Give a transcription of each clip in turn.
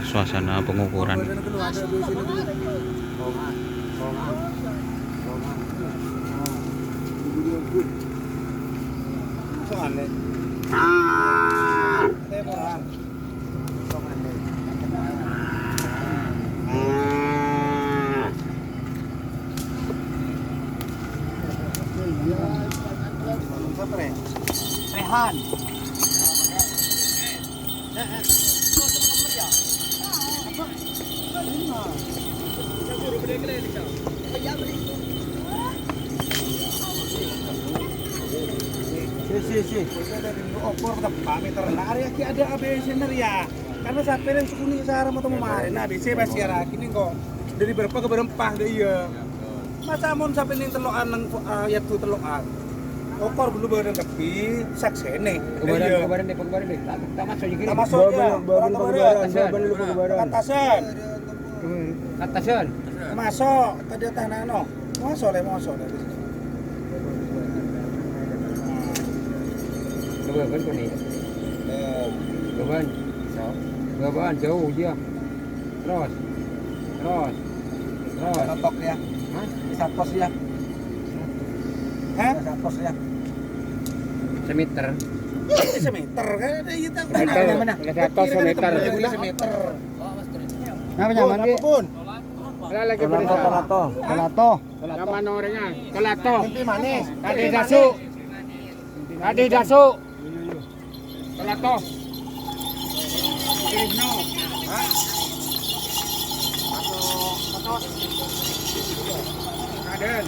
suasana pengukuran. Rehan. Si. Opor pamit ternak area ki ada ABC ya. Karena sampai yang sukuni sehari mau temu kemarin ABC pasti arah kini kok dari berapa ke berempah deh iya. Masa mon sampai ning telokan nang ayat tu telokan. Opor belum bareng tepi saksene. Kebaran deh. Tak masuk juga. Tak masuk ya. Katasan. Katasan. Masuk tadi tanah Masuk le. Beban ko ni. Beban jauh dia. Terus. Notok ya. Hah? Bisa pos ya. Hah? Bisa pos ya. Semeter. Semeter kan itu Mana? Atas semeter. Semeter. Namanya mandi. Pun. Ada lagi Kolato. Nama orangnya Kolato. Tempe manis. Tadi dasu. Kolato. Krishno. Hah? Masuk. Aden.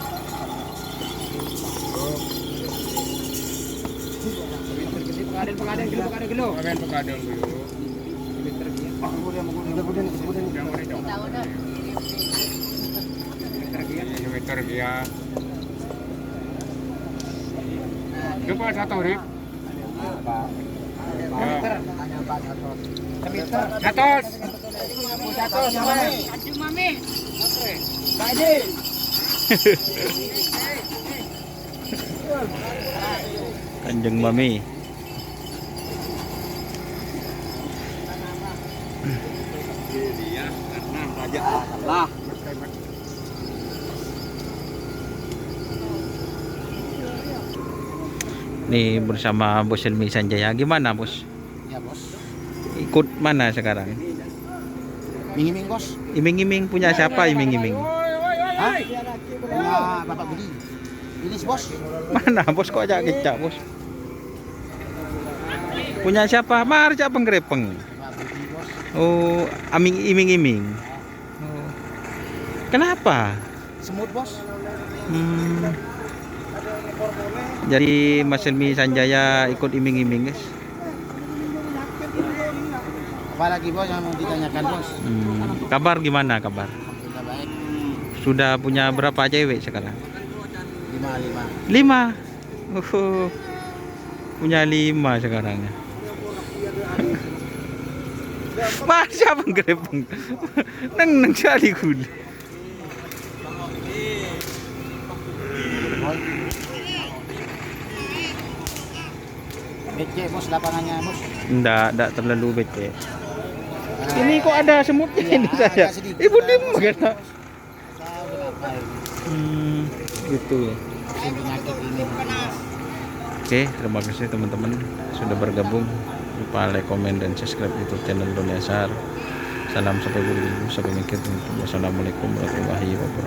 Pengaden kilo. Meter dia. Jumpa satu rip. Satu. Mami. Padi. Kanjeng Mami. Dia karena raja Allah. Nih bersama Bos Helmi Sanjaya. Gimana Bos? Ya bos. Ikut mana sekarang? Mingiming bos. Iming-iming punya siapa iming-iming? Hah? Punya Bapak Budi. Ini bos. Mana Bos kok ajak kecak Bos? Punya siapa? Marja penggerepeng. Bapak Budi bos. Oh, iming-iming. Oh. Kenapa? Semut bos. Jadi Mas Helmi Sanjaya ikut iming-iming guys. Apalagi bos yang mau ditanyakan bos? Kabar gimana kabar? Alhamdulillah baik. Sudah punya berapa cewek sekarang? 5. 5. Punya 5 sekarang ya. Masa penggerepeng? Neng cari gula. Becek bos lapangannya bos. Enggak terlalu becek. Ini kok ada semutnya ini Ada saya. sedikit Ibu lah, dim bos. bagaimana? Saya kenapa ini? Gitu ya. Musim penyakit ini. Oke, terima kasih teman-teman sudah bergabung. Lupa like, komen, dan subscribe YouTube channel Doni Azhar. Salam sampai berjumpa, sampai mikir. Wassalamualaikum warahmatullahi wabarakatuh.